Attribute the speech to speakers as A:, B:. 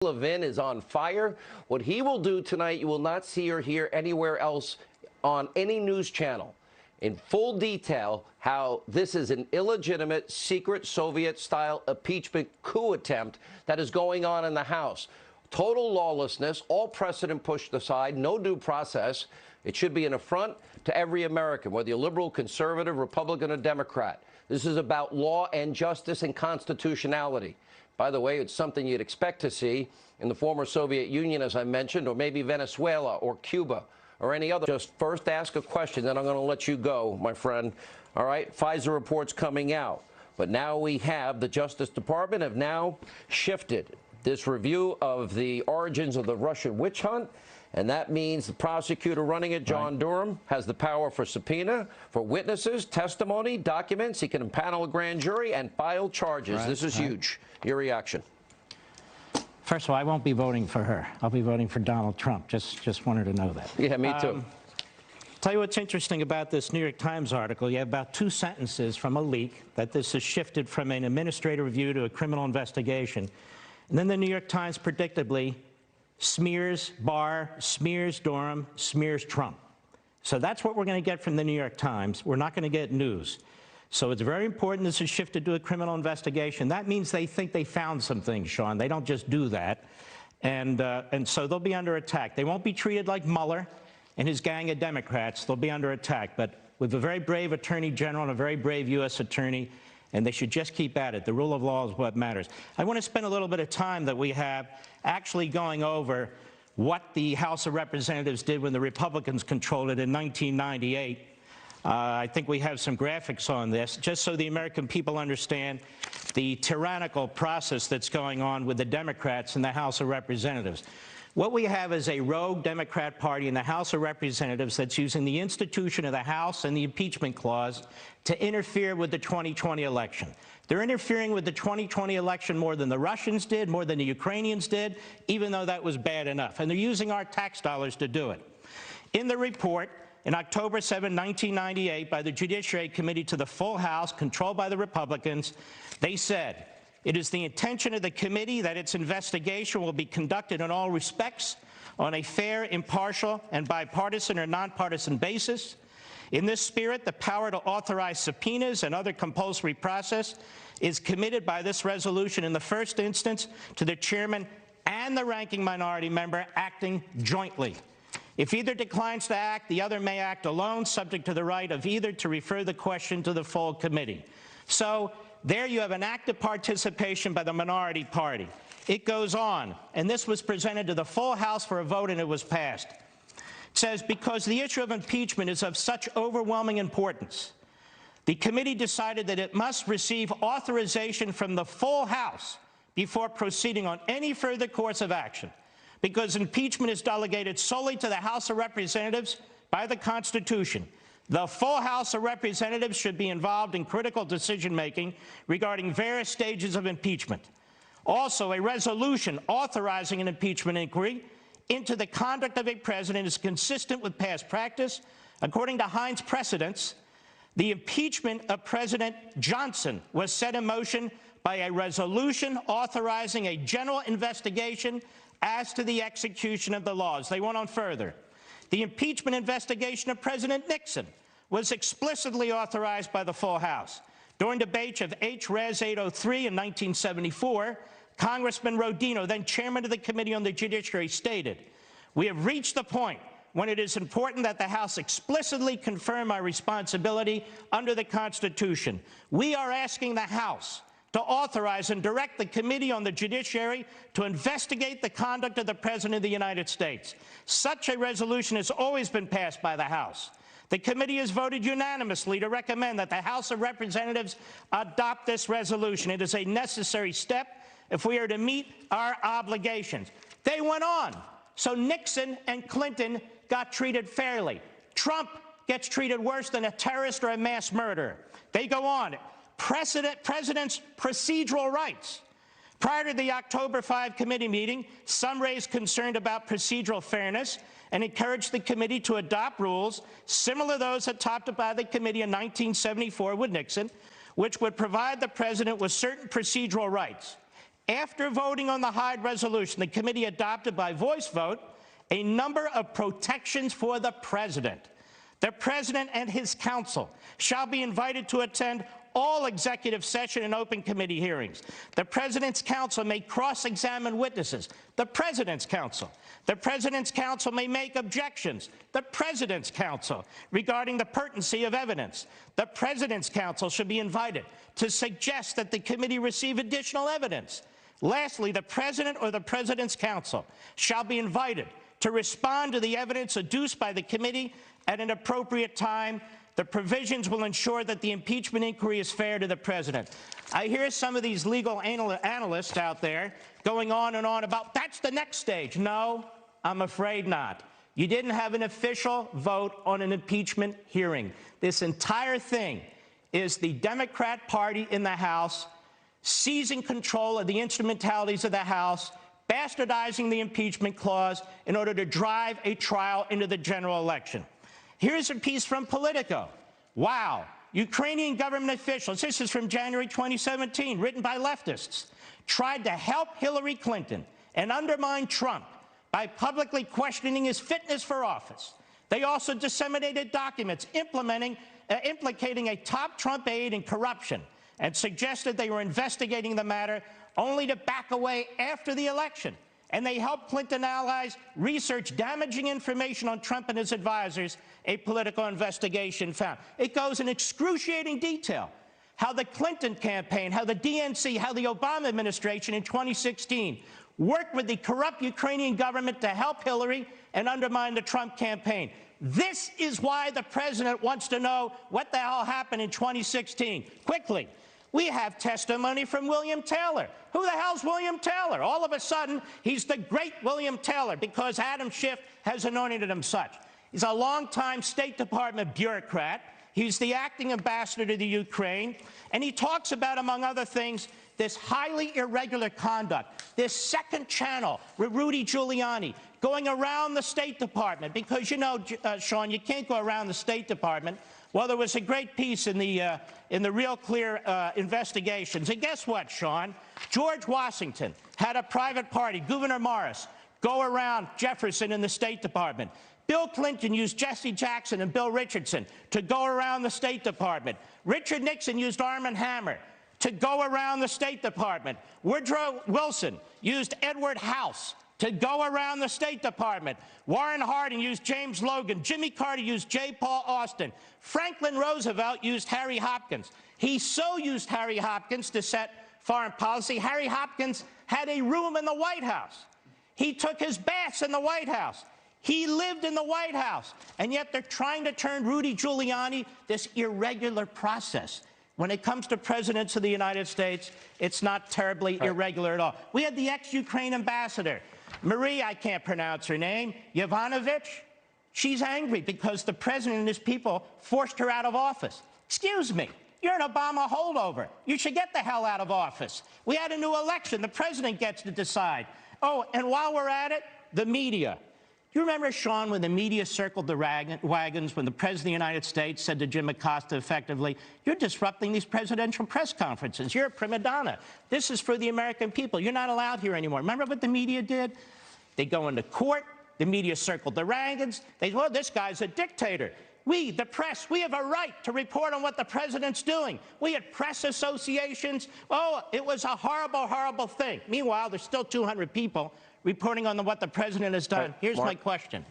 A: Levin is on fire. What he will do tonight, you will not see or hear anywhere else on any news channel. In full detail, how this is an illegitimate, secret Soviet-style impeachment coup attempt that is going on in the House. Total lawlessness, all precedent pushed aside, no due process. It should be an affront to every American, whether you're liberal, conservative, Republican, or Democrat. This is about law and justice and constitutionality. By the way, it's something you'd expect to see in the former Soviet Union, as I mentioned, or maybe Venezuela or Cuba or any other. Just first ask a question, then I'm going to let you go, my friend. All right, FISA report's coming out. But now we have the Justice Department have now shifted this review of the origins of the Russian witch hunt. And that means the prosecutor running it, John Durham, has the power for subpoena, for witnesses, testimony, documents. He can impanel a grand jury and file charges. This is huge. Your reaction?
B: First of all, I won't be voting for her. I'll be voting for Donald Trump. Just wanted to know that.
A: Yeah, me too.
B: Tell you what's interesting about this New York Times article. You have about 2 sentences from a leak that this has shifted from an administrative review to a criminal investigation. And then the New York Times predictably smears Barr, smears Durham, smears Trump. So that's what we're going to get from the New York Times. We're not going to get news. So it's very important this is shifted to a criminal investigation. That means they think they found some things, Sean. They don't just do that. And so they'll be under attack. They won't be treated like Mueller and his gang of Democrats. They'll be under attack. But with a very brave attorney general and a very brave U.S. attorney, and they should just keep at it. The rule of law is what matters. I want to spend a little bit of time that we have actually going over what the House of Representatives did when the Republicans controlled it in 1998. I think we have some graphics on this, just so the American people understand the tyrannical process that's going on with the Democrats in the House of Representatives. What we have is a rogue Democrat Party in the House of Representatives that's using the institution of the House and the impeachment clause to interfere with the 2020 election. They're interfering with the 2020 election more than the Russians did, more than the Ukrainians did, even though that was bad enough. And they're using our tax dollars to do it. In the report, in October 7, 1998, by the Judiciary Committee to the full House, controlled by the Republicans, they said, "It is the intention of the committee that its investigation will be conducted in all respects on a fair, impartial, and bipartisan or nonpartisan basis. In this spirit, the power to authorize subpoenas and other compulsory process is committed by this resolution in the first instance to the chairman and the ranking minority member acting jointly. If either declines to act, the other may act alone, subject to the right of either to refer the question to the full committee." So there you have an active participation by the minority party. It goes on, and this was presented to the full House for a vote, and it was passed. It says, because the issue of impeachment is of such overwhelming importance, the committee decided that it must receive authorization from the full House before proceeding on any further course of action, because impeachment is delegated solely to the House of Representatives by the Constitution. The full House of Representatives should be involved in critical decision-making regarding various stages of impeachment. Also, a resolution authorizing an impeachment inquiry into the conduct of a president is consistent with past practice. According to Hines precedents, the impeachment of President Johnson was set in motion by a resolution authorizing a general investigation as to the execution of the laws. They went on further. The impeachment investigation of President Nixon was explicitly authorized by the full House. During debate of H.Res. 803 in 1974, Congressman Rodino, then chairman of the Committee on the Judiciary, stated, "We have reached the point when it is important that the House explicitly confirm our responsibility under the Constitution. We are asking the House to authorize and direct the Committee on the Judiciary to investigate the conduct of the President of the United States." Such a resolution has always been passed by the House. The committee has voted unanimously to recommend that the House of Representatives adopt this resolution. It is a necessary step if we are to meet our obligations. They went on. So Nixon and Clinton got treated fairly. Trump gets treated worse than a terrorist or a mass murderer. They go on. President's procedural rights. Prior to the October 5 committee meeting, some raised concern about procedural fairness and encouraged the committee to adopt rules similar to those adopted by the committee in 1974 with Nixon, which would provide the president with certain procedural rights. After voting on the Hyde resolution, the committee adopted by voice vote a number of protections for the president. The president and his counsel shall be invited to attend all executive session and open committee hearings. The president's counsel may cross-examine witnesses. The president's counsel. The president's counsel may make objections. The president's counsel regarding the pertinency of evidence. The president's counsel should be invited to suggest that the committee receive additional evidence. Lastly, the president or the president's counsel shall be invited to respond to the evidence adduced by the committee at an appropriate time. The provisions will ensure that the impeachment inquiry is fair to the president. I hear some of these legal analysts out there going on and on about that's the next stage. No, I'm afraid not. You didn't have an official vote on an impeachment hearing. This entire thing is the Democrat Party in the House seizing control of the instrumentalities of the House, bastardizing the impeachment clause in order to drive a trial into the general election. Here's a piece from Politico. Wow. Ukrainian government officials, this is from January 2017, written by leftists, tried to help Hillary Clinton and undermine Trump by publicly questioning his fitness for office. They also disseminated documents implicating a top Trump aide in corruption and suggested they were investigating the matter only to back away after the election. And they helped Clinton allies research damaging information on Trump and his advisors, a political investigation found. It goes in excruciating detail how the Clinton campaign, how the DNC, how the Obama administration in 2016 worked with the corrupt Ukrainian government to help Hillary and undermine the Trump campaign. This is why the president wants to know what the hell happened in 2016. Quickly. We have testimony from William Taylor. Who the hell's William Taylor? All of a sudden, he's the great William Taylor because Adam Schiff has anointed him such. He's a longtime State Department bureaucrat. He's the acting ambassador to the Ukraine. And he talks about, among other things, this highly irregular conduct, this second channel with Rudy Giuliani going around the State Department. Because, you know, Sean, you can't go around the State Department. Well, there was a great piece in the Real Clear investigations. And guess what, Sean? George Washington had a private party, Gouverneur Morris, go around Jefferson in the State Department. Bill Clinton used Jesse Jackson and Bill Richardson to go around the State Department. Richard Nixon used Arm & Hammer to go around the State Department. Woodrow Wilson used Edward House to go around the State Department. Warren Harding used James Logan. Jimmy Carter used J. Paul Austin. Franklin Roosevelt used Harry Hopkins. He so used Harry Hopkins to set foreign policy. Harry Hopkins had a room in the White House. He took his baths in the White House. He lived in the White House. And yet they're trying to turn Rudy Giuliani this irregular process. When it comes to presidents of the United States, it's not terribly irregular at all. We had the ex-Ukraine ambassador, Marie, I can't pronounce her name, Yovanovitch. She's angry because the president and his people forced her out of office. Excuse me, you're an Obama holdover. You should get the hell out of office. We had a new election. The president gets to decide. Oh, and while we're at it, the media. You remember, Sean, when the media circled the wagons when the President of the United States said to Jim Acosta effectively, you're disrupting these presidential press conferences. You're a prima donna. This is for the American people. You're not allowed here anymore. Remember what the media did? They go into court. The media circled the wagons. They said, well, this guy's a dictator. We, the press, we have a right to report on what the president's doing. We had press associations. Oh, it was a horrible, horrible thing. Meanwhile, there's still 200 people reporting on what the president has done. Here's my question.